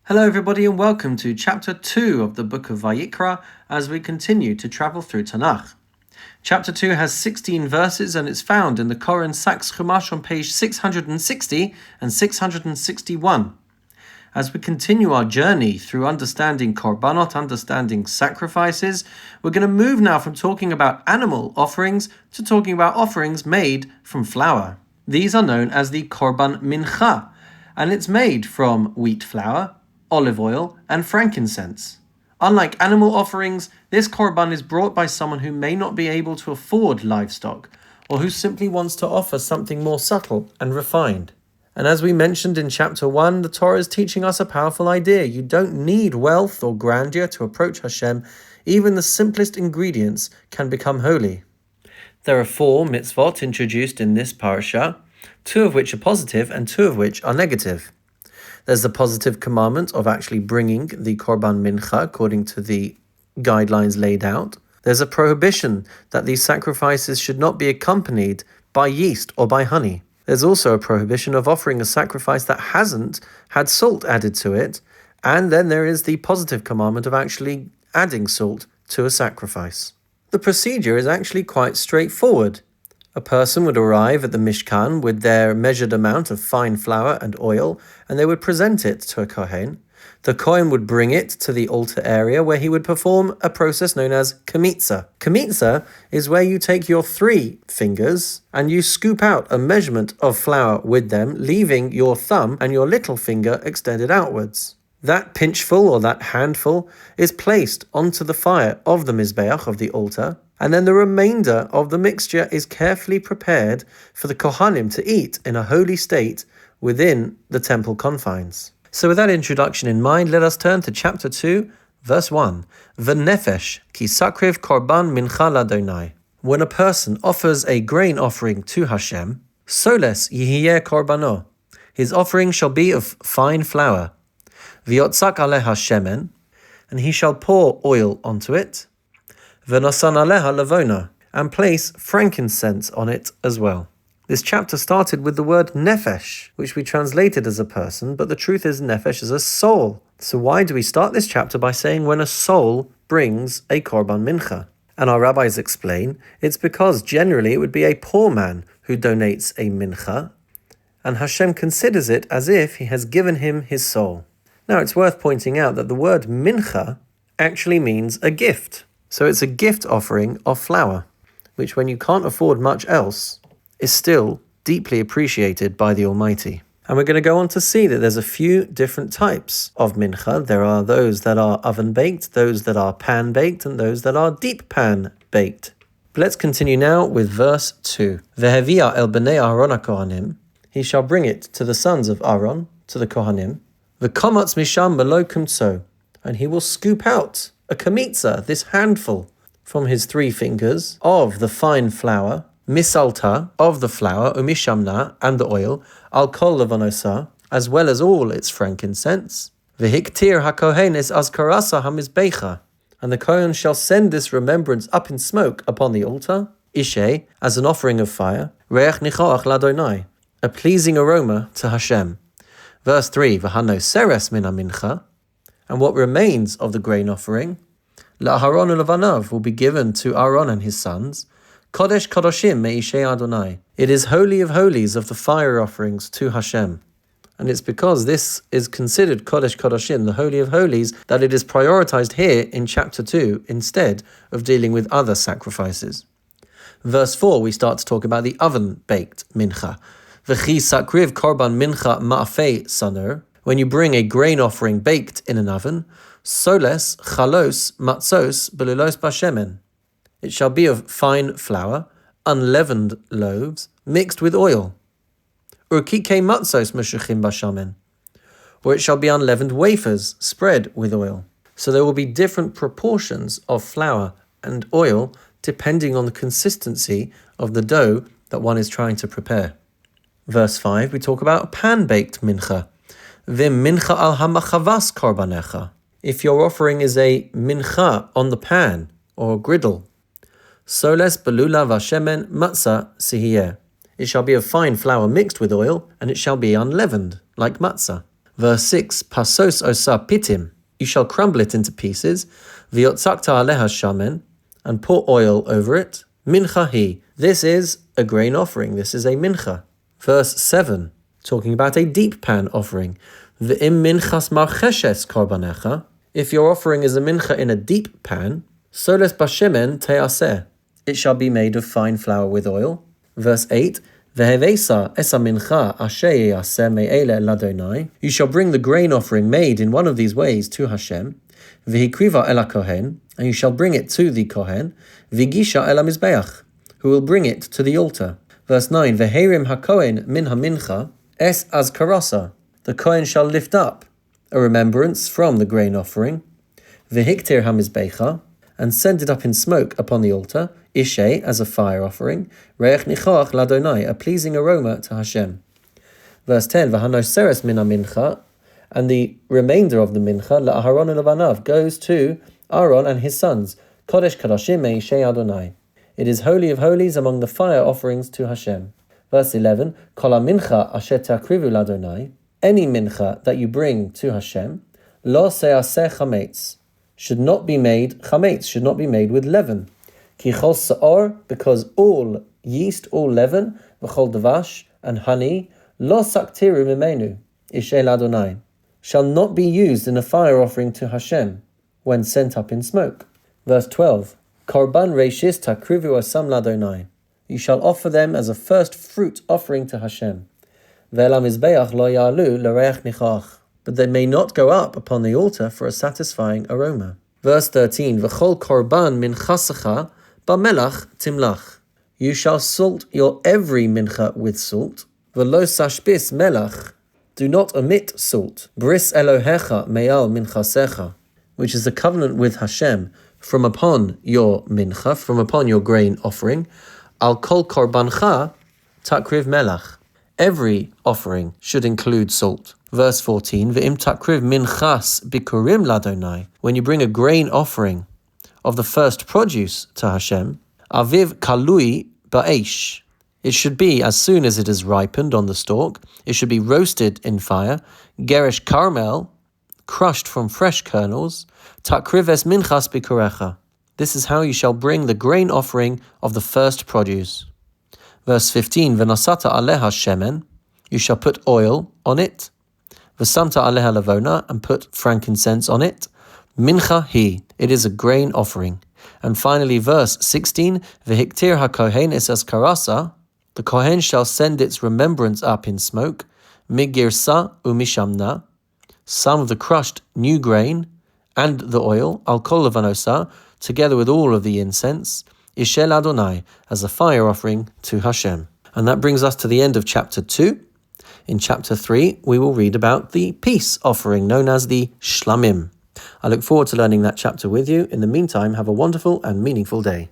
Hello everybody and welcome to chapter 2 of the book of Vayikra as we continue to travel through Tanach. Chapter 2 has 16 verses and it's found in the Koren Sachs Chumash on page 660 and 661. As we continue our journey through understanding korbanot, understanding sacrifices, we're going to move now from talking about animal offerings to talking about offerings made from flour. These are known as the korban mincha, and it's made from wheat flour, olive oil, and frankincense. Unlike animal offerings, this korban is brought by someone who may not be able to afford livestock, or who simply wants to offer something more subtle and refined. And as we mentioned in chapter 1, the Torah is teaching us a powerful idea. You don't need wealth or grandeur to approach Hashem. Even the simplest ingredients can become holy. There are 4 mitzvot introduced in this parasha, 2 of which are positive and 2 of which are negative. There's the positive commandment of actually bringing the korban mincha according to the guidelines laid out. There's a prohibition that these sacrifices should not be accompanied by yeast or by honey. There's also a prohibition of offering a sacrifice that hasn't had salt added to it. And then there is the positive commandment of actually adding salt to a sacrifice. The procedure is actually quite straightforward. A person would arrive at the Mishkan with their measured amount of fine flour and oil, and they would present it to a Kohen. The Kohen would bring it to the altar area where he would perform a process known as kamitza. Kamitza is where you take your 3 fingers and you scoop out a measurement of flour with them, leaving your thumb and your little finger extended outwards. That pinchful or that handful is placed onto the fire of the Mizbeach, of the altar, and then the remainder of the mixture is carefully prepared for the Kohanim to eat in a holy state within the temple confines. So with that introduction in mind, let us turn to chapter 2, verse 1. V'nefesh ki sakriv korban mincha ladonai. When a person offers a grain offering to Hashem, soles yihiyeh korbano. His offering shall be of fine flour. V'yotzak aleha shemen, and he shall pour oil onto it. V'nasan aleha levona, and place frankincense on it as well. This chapter started with the word nefesh, which we translated as a person, but the truth is nefesh is a soul. So why do we start this chapter by saying when a soul brings a korban mincha? And our rabbis explain, it's because generally it would be a poor man who donates a mincha, and Hashem considers it as if he has given him his soul. Now it's worth pointing out that the word mincha actually means a gift. So it's a gift offering of flour, which when you can't afford much else, is still deeply appreciated by the Almighty. And we're going to go on to see that there's a few different types of mincha. There are those that are oven-baked, those that are pan-baked, and those that are deep pan-baked. But let's continue now with verse 2. V'hevia el b'nei Aaron HaKohanim, he shall bring it to the sons of Aaron, to the Kohanim, v'komatz misham b'lo kumtso, and he will scoop out a kamitza, this handful, from his 3 fingers of the fine flour, misalta, of the flour, umishamna, and the oil, al kol levanosa, as well as all its frankincense, v'hiktir hakohen es azkarasa hamizbecha, and the Kohen shall send this remembrance up in smoke upon the altar, ishe, as an offering of fire, reach nichoach ladonai, a pleasing aroma to Hashem. Verse 3, v'hano seres min mincha, and what remains of the grain offering, la'aharon u'levanav, will be given to Aaron and his sons, Kodesh Kodoshim Me'ishei Adonai. It is holy of holies of the fire offerings to Hashem. And it's because this is considered Kodesh Kodoshim, the holy of holies, that it is prioritized here in chapter 2 instead of dealing with other sacrifices. Verse 4, we start to talk about the oven-baked mincha. V'chi sakriv korban mincha ma'afei saner. When you bring a grain offering baked in an oven, soles chalos matzos belulos bashemen. It shall be of fine flour, unleavened loaves, mixed with oil. Urkike matzos meshuchim bashamen. Or it shall be unleavened wafers, spread with oil. So there will be different proportions of flour and oil depending on the consistency of the dough that one is trying to prepare. Verse 5, we talk about a pan-baked mincha. Vim mincha al hamachavas korbanecha. If your offering is a mincha on the pan or griddle, soles belula vashemen matzah sihiyeh. It shall be of fine flour mixed with oil, and it shall be unleavened, like matzah. Verse 6, Pasos osa pitim. You shall crumble it into pieces. V'yotzakta aleha shamen. And pour oil over it. Mincha hi. This is a grain offering. This is a mincha. Verse 7, talking about a deep pan offering. V'im minchas marcheshes korbanecha. If your offering is a mincha in a deep pan, soles bashemen teaseh. It shall be made of fine flour with oil. Verse 8, Vehevesa esa mincha asher yaseh me'ele ladonai. You shall bring the grain offering made in one of these ways to Hashem. V'hikriva el kohen, and you shall bring it to the kohen. V'gisha el mizbeach, who will bring it to the altar. Verse 9, Veherim hakohen min hamincha es azkarasa. The kohen shall lift up a remembrance from the grain offering. V'hiktir hamizbecha, and send it up in smoke upon the altar. Ishe, as a fire offering. Reich nichach ladonai, a pleasing aroma to Hashem. Verse 10, V'hanoseres min hamincha, and the remainder of the mincha, la'aharon u'labanav, goes to Aaron and his sons. Kodesh kadashim me'ishei Adonai. It is holy of holies among the fire offerings to Hashem. Verse 11, Kol mincha asher takrivu ladonai. Any mincha that you bring to Hashem, lo se'aseh chametz, should not be made with leaven. Ki chol sa'or, because all yeast, all leaven, v'chol davash, and honey, lo saktiru mimenu, ishei ladonai, shall not be used in a fire offering to Hashem, when sent up in smoke. Verse 12, Korban reishis takrivu asam ladonai. You shall offer them as a first fruit offering to Hashem. Ve'elam mizbeach lo ya'alu l'reich nichach. But they may not go up upon the altar for a satisfying aroma. Verse 13, V'chol korban minchasacha b'melach timlach. You shall salt your every mincha with salt. V'lo sashbis melach. Do not omit salt. Bris Elohecha me'al minchasecha, which is the covenant with Hashem from upon your mincha, from upon your grain offering. Al kol korbancha takriv melach. Every offering should include salt. Verse 14, V'im takriv minchas bikurim ladonai. When you bring a grain offering of the first produce to Hashem, aviv kalui ba'esh. It should be as soon as it is ripened on the stalk. It should be roasted in fire. Geresh carmel, crushed from fresh kernels. Takriv es minchas bikurecha. This is how you shall bring the grain offering of the first produce. Verse 15, V'nasata aleha shemen. You shall put oil on it. V'samta aleha lavona, and put frankincense on it. Mincha hi, it is a grain offering. And finally, verse 16, V'hiktir hakohen es askarasa. The kohen shall send its remembrance up in smoke. Migirsa umishamna. Some of the crushed new grain and the oil, al kol levanosa, together with all of the incense, Ishel Adonai, as a fire offering to Hashem. And that brings us to the end of chapter 2. In chapter 3, we will read about the peace offering, known as the Shlamim. I look forward to learning that chapter with you. In the meantime, have a wonderful and meaningful day.